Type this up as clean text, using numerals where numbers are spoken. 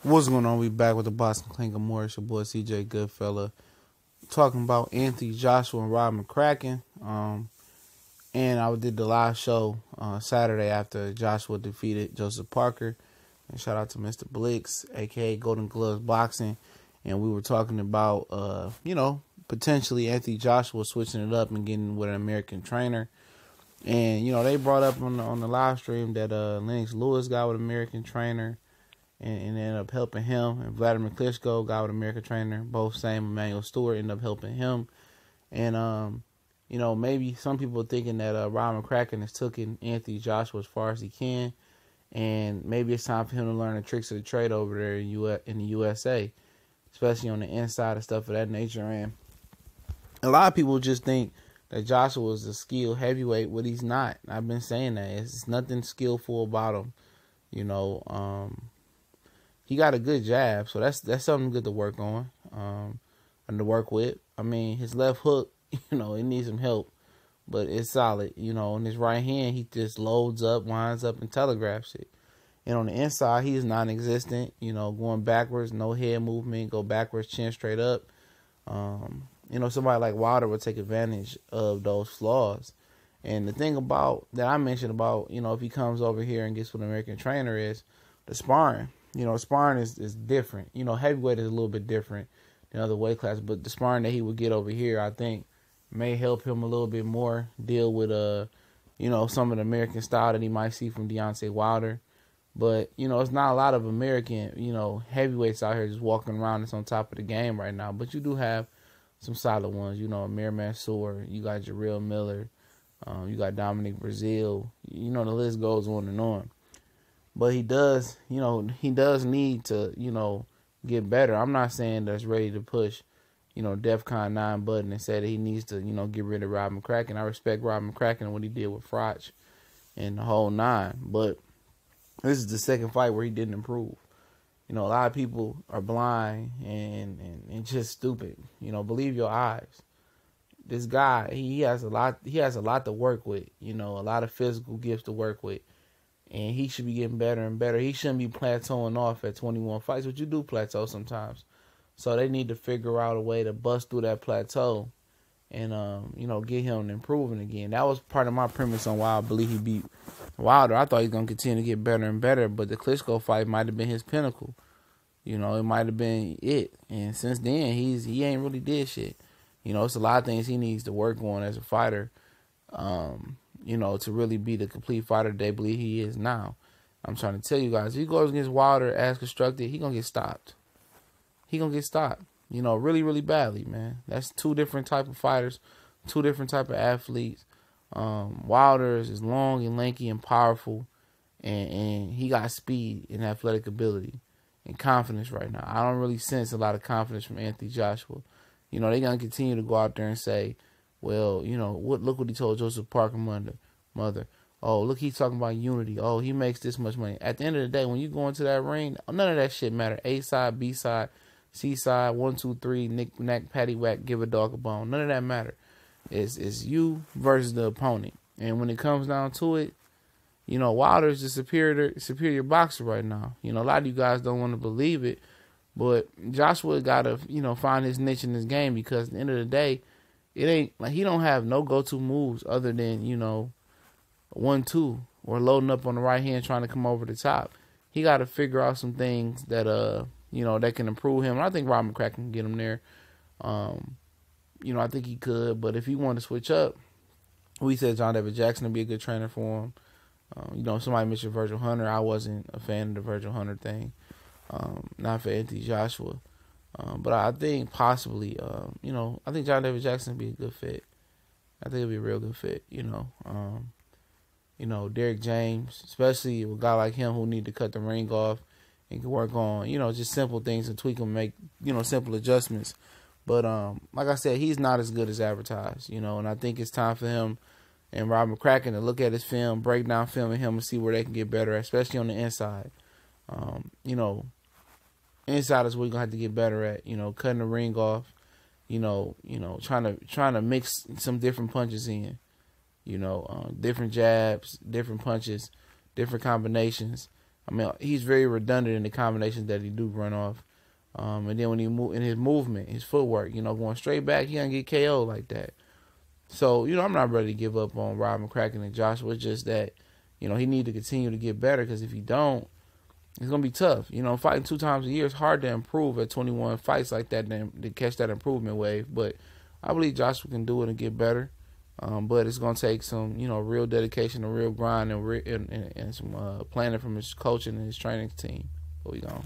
What's going on? We back with the Boston Clinker Morris, your boy CJ Goodfella, talking about Anthony Joshua and Rob McCracken. And I did the live show Saturday after Joshua defeated Joseph Parker. And shout out to Mr. Blix, aka Golden Gloves Boxing. And we were talking about, potentially Anthony Joshua switching it up and getting with an American trainer. And they brought up on the live stream that Lennox Lewis got with an American trainer. And ended up helping him. And Vladimir Klitschko got with American trainer. Both same Emmanuel Stewart ended up helping him. And, maybe some people are thinking that Rob McCracken has taken Anthony Joshua as far as he can. And maybe it's time for him to learn the tricks of the trade over there in the USA. Especially on the inside and stuff of that nature. And a lot of people just think that Joshua is a skilled heavyweight, but he's not. I've been saying that. It's nothing skillful about him. He got a good jab, so that's something good to work on and to work with. I mean, his left hook, it needs some help, but it's solid. On his right hand, he just loads up, winds up, and telegraphs it. And on the inside, he is non-existent. Going backwards, no head movement, go backwards, chin straight up. Somebody like Wilder would take advantage of those flaws. And the thing about that I mentioned about, if he comes over here and gets with an American trainer is the sparring. Sparring is different. Heavyweight is a little bit different than other weight classes, but the sparring that he would get over here, I think, may help him a little bit more deal with, some of the American style that he might see from Deontay Wilder. But, it's not a lot of American, heavyweights out here just walking around that's on top of the game right now. But you do have some solid ones, Amir Mansour, you got Jarrell Miller, you got Dominic Brazil, the list goes on and on. But he does need to, get better. I'm not saying that's ready to push, DEFCON 9 button and say that he needs to, get rid of Rob McCracken. I respect Rob McCracken and what he did with Froch and the whole 9. But this is the second fight where he didn't improve. A lot of people are blind and just stupid. Believe your eyes. This guy, he has a lot to work with, a lot of physical gifts to work with. And he should be getting better and better. He shouldn't be plateauing off at 21 fights, but you do plateau sometimes. So they need to figure out a way to bust through that plateau and, get him improving again. That was part of my premise on why I believe he beat Wilder. I thought he was going to continue to get better and better, but the Klitschko fight might have been his pinnacle. It might have been it. And since then, he ain't really did shit. It's a lot of things he needs to work on as a fighter. To really be the complete fighter they believe he is now. I'm trying to tell you guys, if he goes against Wilder as constructed, he going to get stopped. Really, really badly, man. That's two different type of fighters, two different type of athletes. Wilder is long and lanky and powerful, and he got speed and athletic ability and confidence right now. I don't really sense a lot of confidence from Anthony Joshua. They're going to continue to go out there and say, well, look what he told Joseph Parker mother. Oh, look, he's talking about unity. Oh, he makes this much money. At the end of the day, when you go into that ring, none of that shit matter. A side, B side, C side, 1, 2, 3, knick knack, patty whack, give a dog a bone. None of that matter. It's you versus the opponent. And when it comes down to it, Wilder's the superior boxer right now. A lot of you guys don't want to believe it, but Joshua got to, find his niche in this game, because at the end of the day, it ain't like he don't have no go-to moves other than, 1-2 or loading up on the right hand trying to come over the top. He got to figure out some things that, that can improve him. And I think Rob McCracken can get him there. I think he could. But if he wanted to switch up, we said John David Jackson would be a good trainer for him. Somebody mentioned Virgil Hunter. I wasn't a fan of the Virgil Hunter thing. Not for Anthony Joshua. But I think possibly, I think John David Jackson would be a good fit. I think it'd be a real good fit, Derek James, especially with a guy like him who need to cut the ring off and can work on, just simple things and tweak and make, simple adjustments. But like I said, he's not as good as advertised, and I think it's time for him and Rob McCracken to look at his film, break down film of him and see where they can get better, especially on the inside. Inside is where you're gonna have to get better at, cutting the ring off, trying to mix some different punches in, different jabs, different punches, different combinations, I mean, he's very redundant in the combinations that he do run off. And then when he move in his movement, his footwork, going straight back, he gonna get KO like that. So, I'm not ready to give up on Rob McCracken and Joshua. It's just that, he need to continue to get better, because if he don't, it's going to be tough. Fighting 2 times a year is hard to improve at 21 fights like that to catch that improvement wave. But I believe Joshua can do it and get better. But it's going to take some, real dedication, a real grind, and some planning from his coaching and his training team. But we going.